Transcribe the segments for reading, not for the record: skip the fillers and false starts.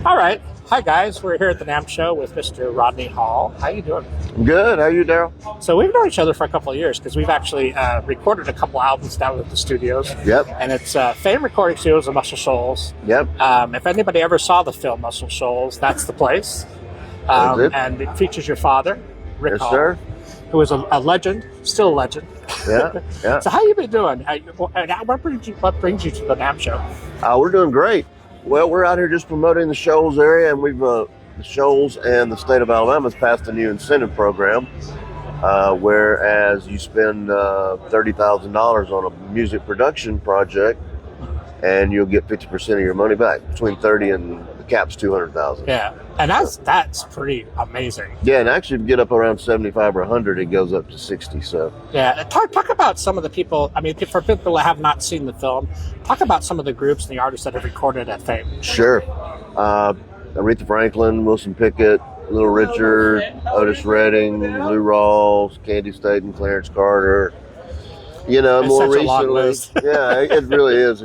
All right. Hi, guys. We're here at the Namm Show with Mr. Rodney Hall. How you doing? Good. How you, Daryl? So we've known each other for a couple of years because we've actually recorded a couple albums down at the studios. Yep. And it's Fame Recording Studios of Muscle Shoals. Yep. If anybody ever saw the film Muscle Shoals, that's the place. And it features your father, Rick Yes, Hall, sir. who is a legend, still a legend. Yeah. Yeah. So how you been doing? What brings you to the Namm Show? We're doing great. Well, we're out here just promoting the Shoals area, and we've the Shoals and the state of Alabama has passed a new incentive program, whereas you spend $30,000 on a music production project, and you'll get 50% of your money back. Between 30 and the cap's 200,000. Yeah, and that's pretty amazing. Yeah, and actually, if you get up around 75 or 100, it goes up to 60. So yeah, talk about some of the people. I mean, for people that have not seen the film, talk about some of the groups and the artists that have recorded at Fame. Sure, Aretha Franklin, Wilson Pickett, Little Richard, Otis Redding, Lou Rawls, Candy Staten, Clarence Carter. You know, It's more such a long recently, list. yeah, it really is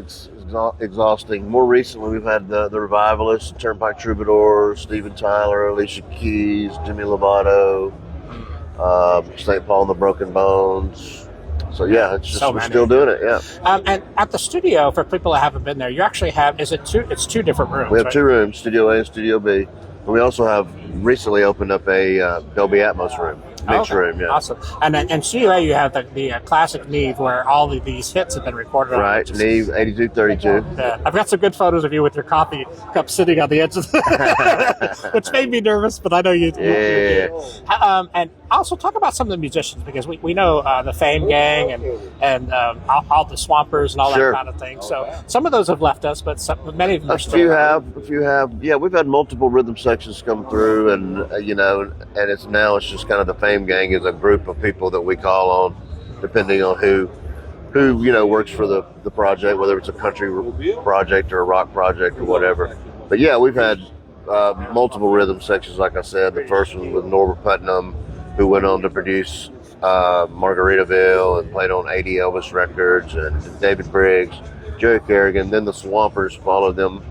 exhausting. More recently, we've had the Revivalists, Turnpike Troubadours, Steven Tyler, Alicia Keys, Demi Lovato, St. Paul and the Broken Bones. So yeah, it's just we're still doing it. Yeah. And at the studio, for people that haven't been there, you actually have it's two different rooms. We have right? two rooms, Studio A and Studio B. And we also have recently opened up a Dolby Atmos room, mix room. Yeah. Awesome. And Studio A, you have the classic Neve where all of these hits have been recorded. Right, Neve 8232. Yeah, I've got some good photos of you with your coffee cup sitting on the edge of the which made me nervous, but I know you. Yeah. And also talk about some of the musicians because we know the Fame Gang and all the Swampers and all that kind of thing. So some of those have left us, but many of them are still. A few have. Yeah, we've had multiple rhythm sections come through, and and it's just kind of the Fame Gang is a group of people that we call on, depending on who works for the project, whether it's a country project or a rock project or whatever. But yeah, we've had multiple rhythm sections. Like I said, the first one with Norbert Putnam, who went on to produce Margaritaville and played on 80 Elvis records, and David Briggs, Jerry Kerrigan. Then the Swampers followed them.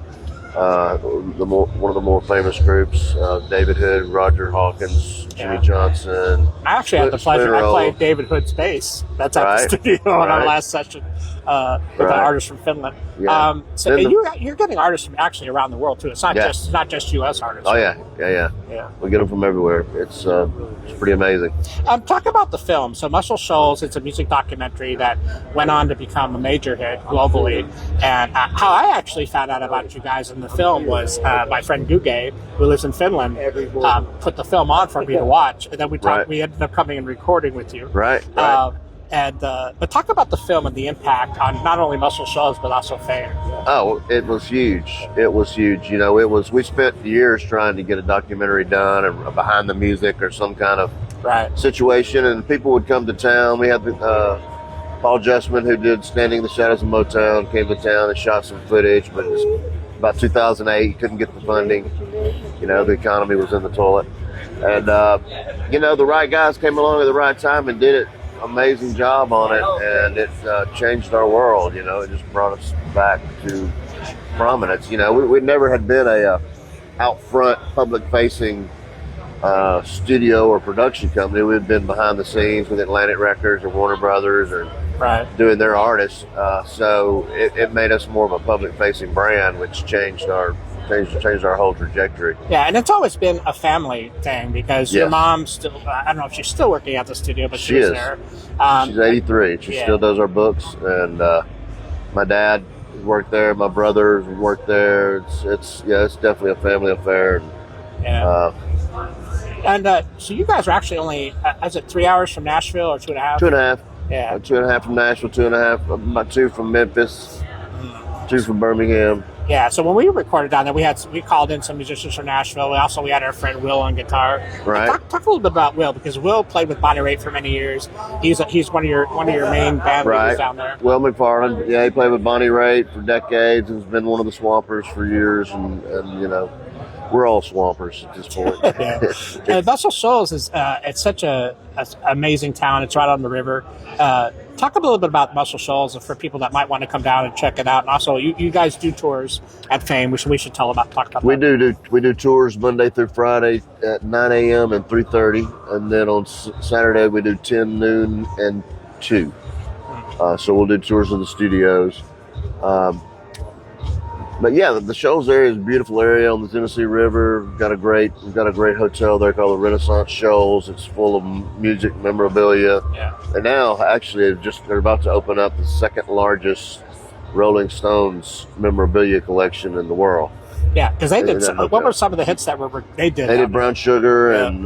One of the more famous groups, David Hood, Roger Hawkins, Jimmy Johnson. I actually had the pleasure. I played David Hood's bass. That's at the studio on our last session with an artist from Finland. Yeah. So you're getting artists from actually around the world too. It's not just U.S. artists. Oh yeah. We get them from everywhere. It's pretty amazing. Talk about the film. So Muscle Shoals, it's a music documentary that went on to become a major hit globally. And how I actually found out about you guys in the film was my friend Guge, who lives in Finland, put the film on for me to watch, and then we ended up coming and recording with you. Right. But talk about the film and the impact on not only Muscle Shoals but also Fame. Oh, it was huge. It was huge. We spent years trying to get a documentary done or behind the music or some kind of situation, and people would come to town. We had Paul Justman, who did Standing in the Shadows of Motown, came to town and shot some footage, but about 2008, he couldn't get the funding. The economy was in the toilet. And, the right guys came along at the right time and did it. Amazing job on it, and it changed our world. It just brought us back to prominence. We never had been a out front, public-facing studio or production company. We'd been behind the scenes with Atlantic Records or Warner Brothers or doing their artists. So it made us more of a public-facing brand, which changed our whole trajectory. Yeah, and it's always been a family thing because your mom's still, I don't know if she's still working at the studio, but she is there. She's 83. She still does our books, and my dad worked there, my brothers worked there. It's definitely a family affair. So you guys are actually only, is it 3 hours from Nashville or 2.5? 2.5. Yeah. 2.5 from Nashville, 2.5, about 2 from Memphis, 2 from Birmingham. Yeah, so when we recorded down there, we called in some musicians from Nashville. We had our friend Will on guitar. Right. Talk a little bit about Will, because Will played with Bonnie Raitt for many years. He's one of your main band leaders down there. Will McFarland, he played with Bonnie Raitt for decades and has been one of the Swampers for years, and we're all Swampers at this point. And Muscle Shoals is it's such a amazing town. It's right on the river. talk a little bit about Muscle Shoals for people that might want to come down and check it out. And also, you guys do tours at Fame. We should talk about that. We do tours Monday through Friday at 9 a.m. and 3:30, and then on Saturday we do 10 noon and 2. So we'll do tours of the studios. But yeah, the Shoals area is a beautiful area on the Tennessee River. We've got a great hotel there called the Renaissance Shoals. It's full of music memorabilia. Yeah. And now actually they're about to open up the second largest Rolling Stones memorabilia collection in the world. Yeah, because they did. What were some of the hits that they did? They did Brown Sugar and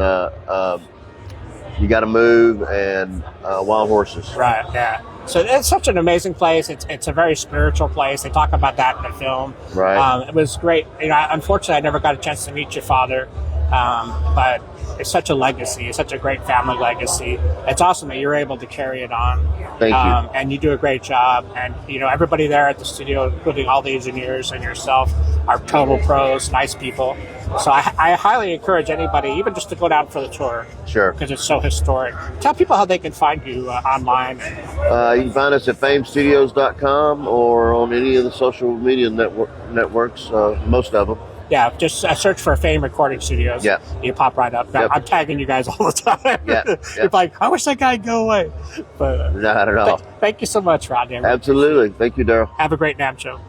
You Gotta Move and Wild Horses. Right. Yeah. So it's such an amazing place. It's a very spiritual place. They talk about that in the film. Right. It was great. Unfortunately, I never got a chance to meet your father, but it's such a legacy. It's such a great family legacy. It's awesome that you're able to carry it on. Thank you. And you do a great job. And everybody there at the studio, including all the engineers and yourself, are total pros, nice people. So I highly encourage anybody, even just to go down for the tour. Sure. Because it's so historic. Tell people how they can find you online. You can find us at famestudios.com or on any of the social media networks, most of them. Yeah, just search for Fame Recording Studios. Yeah. You pop right up. Yep. I'm tagging you guys all the time. Yeah. You're like, I wish that guy'd go away. But not at all. Thank you so much, Rodney. Absolutely. Thank you, Daryl. Have a great Namm Show.